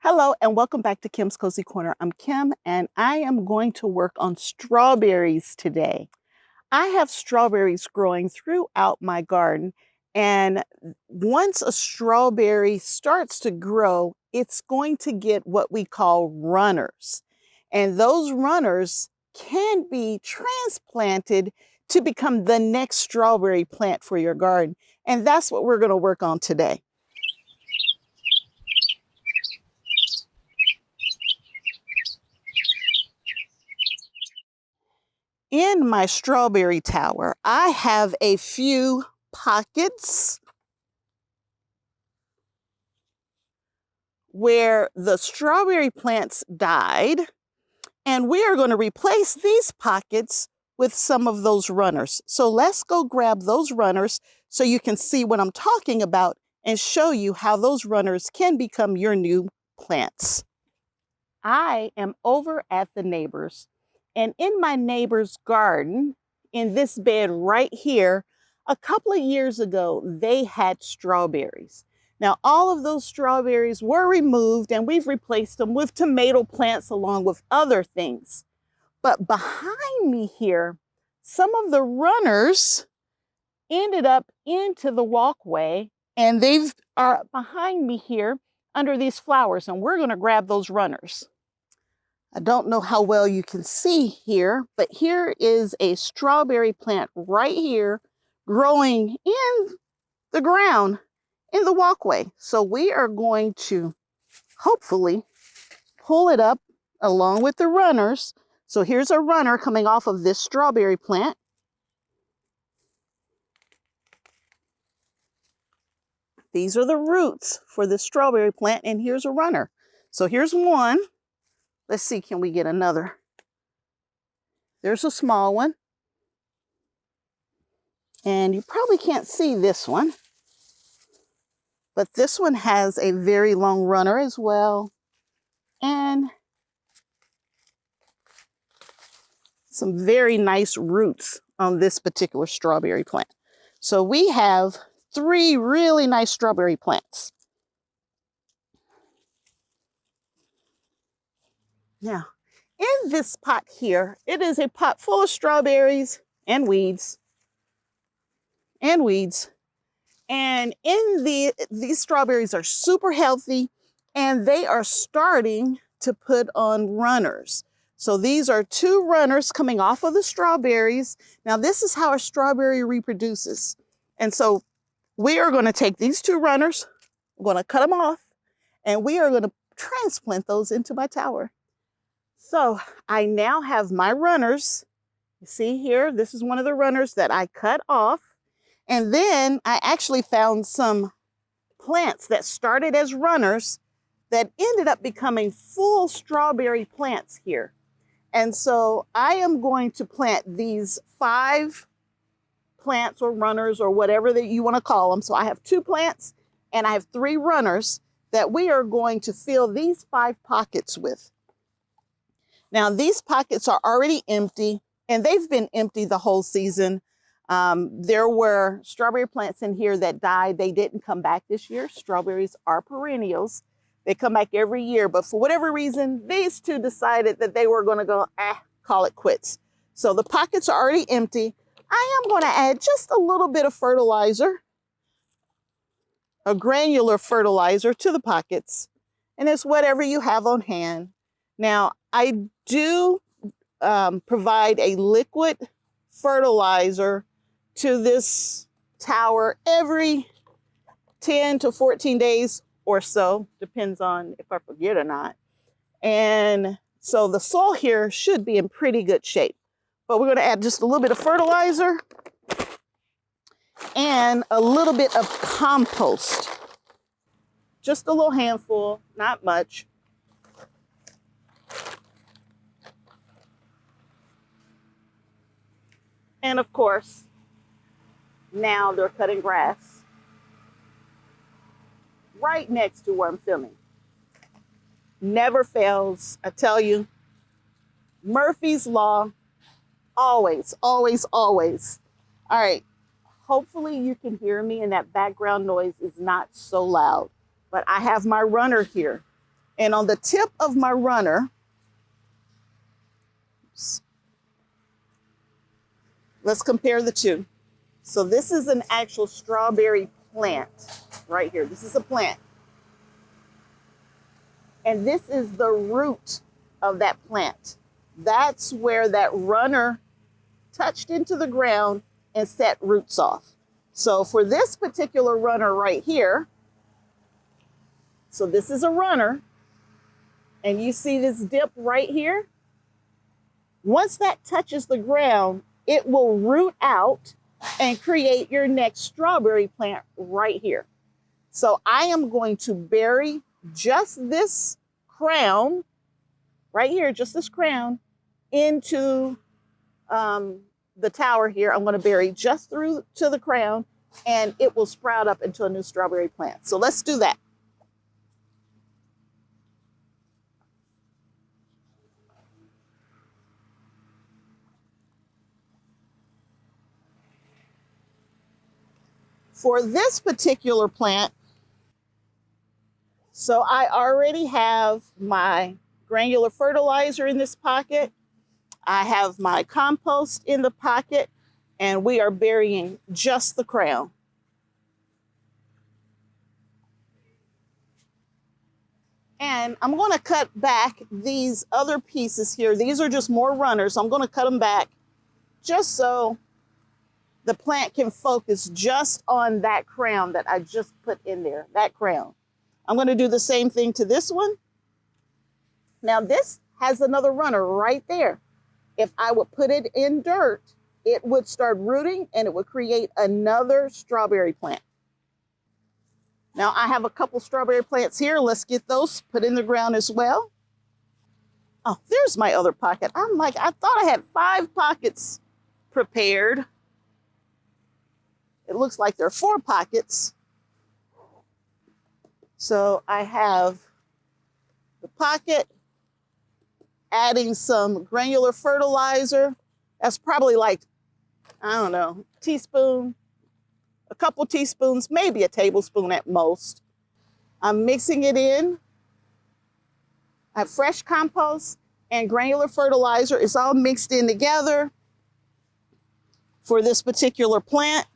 Hello and welcome back to Kim's Cozy Corner. I'm Kim and I am going to work on strawberries today. I have strawberries growing throughout my garden, and once a strawberry starts to grow, it's going to get what we call runners. And those runners can be transplanted to become the next strawberry plant for your garden. And that's what we're going to work on today. In my strawberry tower, I have a few pockets where the strawberry plants died, and we are going to replace these pockets with some of those runners. So let's go grab those runners so you can see what I'm talking about and show you how those runners can become your new plants. I am over at the neighbor's, and in my neighbor's garden, in this bed right here, a couple of years ago, they had strawberries. Now, all of those strawberries were removed and we've replaced them with tomato plants along with other things. But behind me here, some of the runners ended up into the walkway, and they are behind me here under these flowers, and we're going to grab those runners. I don't know how well you can see here, but here is a strawberry plant right here growing in the ground in the walkway. So we are going to hopefully pull it up along with the runners. So here's a runner coming off of this strawberry plant. These are the roots for the strawberry plant, and here's a runner. So here's one. Let's see, can we get another? There's a small one. And you probably can't see this one, but this one has a very long runner as well. And some very nice roots on this particular strawberry plant. So we have 3 really nice strawberry plants. Now, in this pot here, it is a pot full of strawberries and weeds. And these strawberries are super healthy, and they are starting to put on runners. So these are 2 runners coming off of the strawberries. Now, this is how a strawberry reproduces. And so we are going to take these 2 runners, we're going to cut them off, and we are going to transplant those into my tower. So I now have my runners. You see here, this is one of the runners that I cut off. And then I actually found some plants that started as runners that ended up becoming full strawberry plants here. And so I am going to plant these 5 plants or runners or whatever that you want to call them. So I have 2 plants and I have 3 runners that we are going to fill these 5 pockets with. Now, these pockets are already empty, and they've been empty the whole season. There were strawberry plants in here that died. They didn't come back this year. Strawberries are perennials. They come back every year, but for whatever reason, these 2 decided that they were going to go, call it quits. So the pockets are already empty. I am going to add just a little bit of fertilizer, a granular fertilizer to the pockets, and it's whatever you have on hand. Now, I do provide a liquid fertilizer to this tower every 10 to 14 days or so, depends on if I forget or not. And so the soil here should be in pretty good shape. But we're going to add just a little bit of fertilizer and a little bit of compost. Just a little handful, not much. And of course, now they're cutting grass right next to where I'm filming. Never fails, I tell you. Murphy's Law, always, always, always. All right, hopefully you can hear me and that background noise is not so loud. But I have my runner here. And on the tip of my runner, let's compare the two. So this is an actual strawberry plant right here. This is a plant. And this is the root of that plant. That's where that runner touched into the ground and set roots off. So for this particular runner right here, so this is a runner, and you see this dip right here? Once that touches the ground, it will root out and create your next strawberry plant right here. So I am going to bury just this crown, right here, just this crown, into the tower here. I'm going to bury just through to the crown, and it will sprout up into a new strawberry plant. So let's do that. For this particular plant, so I already have my granular fertilizer in this pocket. I have my compost in the pocket, and we are burying just the crown. And I'm going to cut back these other pieces here. These are just more runners. I'm going to cut them back just so the plant can focus just on that crown that I just put in there, that crown. I'm going to do the same thing to this one. Now this has another runner right there. If I would put it in dirt, it would start rooting and it would create another strawberry plant. Now I have a couple strawberry plants here. Let's get those put in the ground as well. Oh, there's my other pocket. I'm like, I thought I had 5 pockets prepared. It looks like there are 4 pockets. So I have the pocket, adding some granular fertilizer. That's probably like, I don't know, teaspoon, a couple teaspoons, maybe a tablespoon at most. I'm mixing it in. I have fresh compost and granular fertilizer. It's all mixed in together for this particular plant.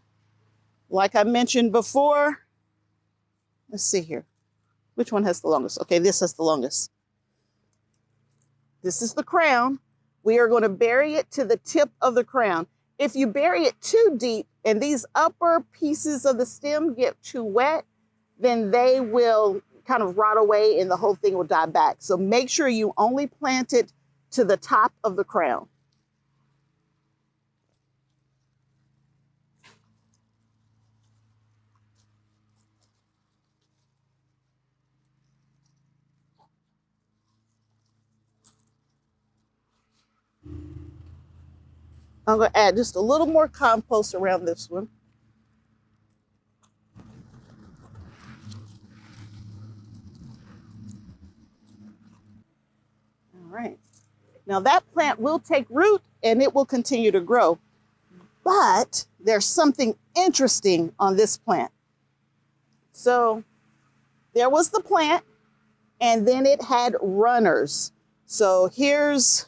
Like I mentioned before, let's see here. Which one has the longest? Okay, this has the longest. This is the crown. We are going to bury it to the tip of the crown. If you bury it too deep and these upper pieces of the stem get too wet, then they will kind of rot away and the whole thing will die back. So make sure you only plant it to the top of the crown. I'm going to add just a little more compost around this one. All right. Now that plant will take root and it will continue to grow. But there's something interesting on this plant. So there was the plant, and then it had runners. So here's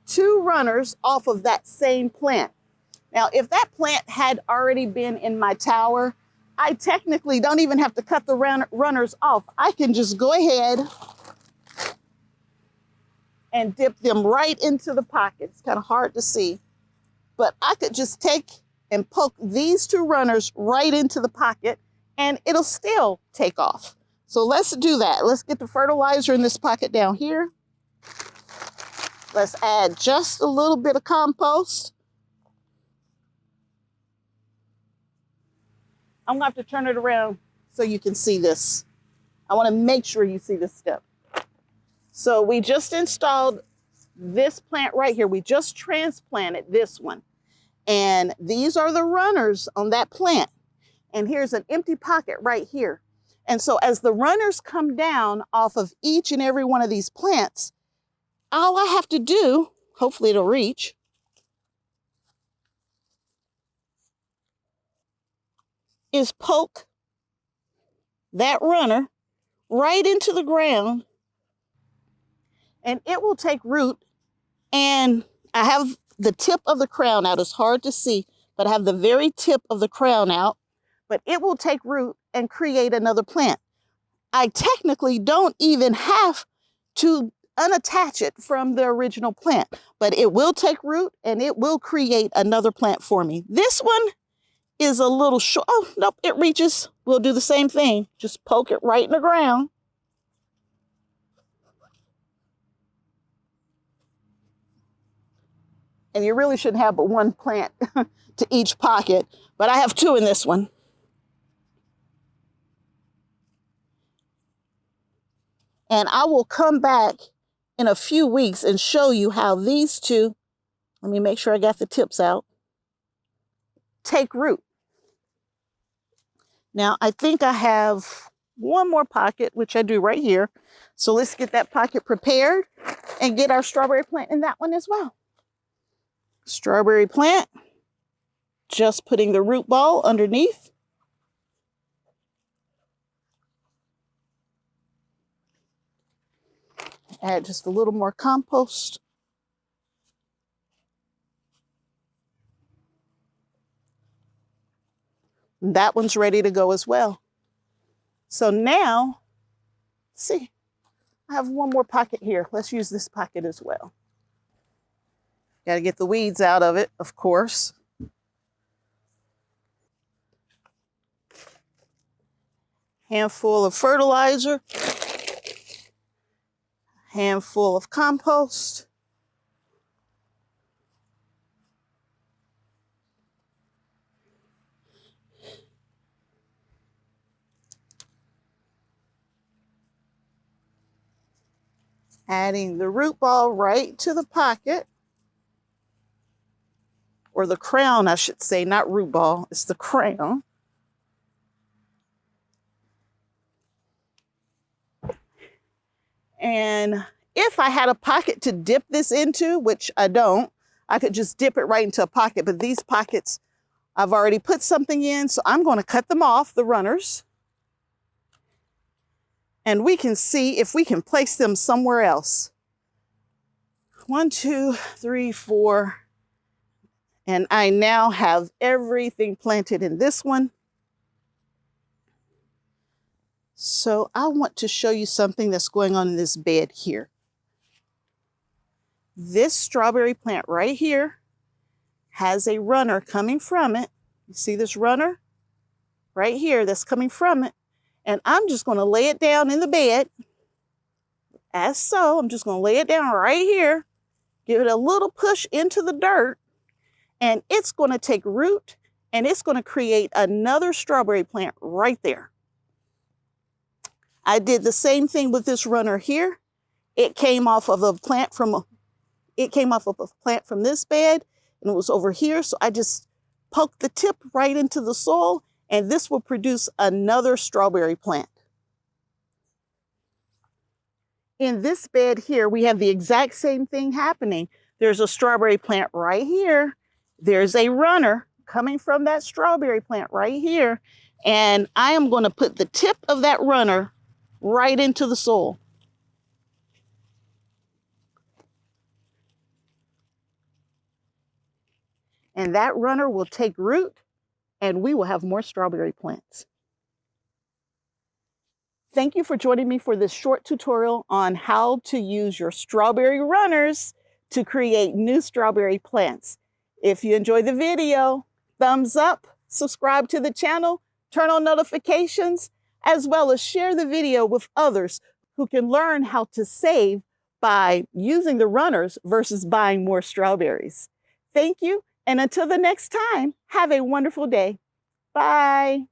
2 runners off of that same plant. Now, if that plant had already been in my tower, I technically don't even have to cut the runners off. I can just go ahead and dip them right into the pocket. It's kind of hard to see, but I could just take and poke these 2 runners right into the pocket and it'll still take off. So let's do that. Let's get the fertilizer in this pocket down here. Let's add just a little bit of compost. I'm going to have to turn it around so you can see this. I want to make sure you see this step. So we just installed this plant right here. We just transplanted this one. And these are the runners on that plant. And here's an empty pocket right here. And so as the runners come down off of each and every one of these plants, all I have to do, hopefully it'll reach, is poke that runner right into the ground, and it will take root. And I have the tip of the crown out. It's hard to see, but I have the very tip of the crown out. But it will take root and create another plant. I technically don't even have to unattach it from the original plant, but it will take root and it will create another plant for me. This one is a little short. Oh, nope, it reaches. We'll do the same thing. Just poke it right in the ground. And you really shouldn't have but one plant to each pocket, but I have two in this one. And I will come back in a few weeks and show you how these two, let me make sure I got the tips out, take root. Now, I think I have one more pocket, which I do right here. So let's get that pocket prepared and get our strawberry plant in that one as well. Strawberry plant, just putting the root ball underneath. Add just a little more compost. That one's ready to go as well. So now, see, I have one more pocket here. Let's use this pocket as well. Got to get the weeds out of it, of course. Handful of fertilizer. Handful of compost. Adding the root ball right to the pocket. Or the crown, I should say, not root ball, it's the crown. And if I had a pocket to dip this into, which I don't, I could just dip it right into a pocket, but these pockets, I've already put something in, so I'm going to cut them off, the runners. And we can see if we can place them somewhere else. 1, 2, 3, 4. And I now have everything planted in this one. So I want to show you something that's going on in this bed here. This strawberry plant right here has a runner coming from it. You see this runner right here that's coming from it. And I'm just going to lay it down in the bed. As so, I'm just going to lay it down right here. Give it a little push into the dirt. And it's going to take root and it's going to create another strawberry plant right there. I did the same thing with this runner here. It came off of a plant from this bed and it was over here. So I just poked the tip right into the soil and this will produce another strawberry plant. In this bed here, we have the exact same thing happening. There's a strawberry plant right here. There's a runner coming from that strawberry plant right here. And I am going to put the tip of that runner right into the soil. And that runner will take root and we will have more strawberry plants. Thank you for joining me for this short tutorial on how to use your strawberry runners to create new strawberry plants. If you enjoyed the video, thumbs up, subscribe to the channel, turn on notifications, as well as share the video with others who can learn how to save by using the runners versus buying more strawberries. Thank you, and until the next time, have a wonderful day. Bye.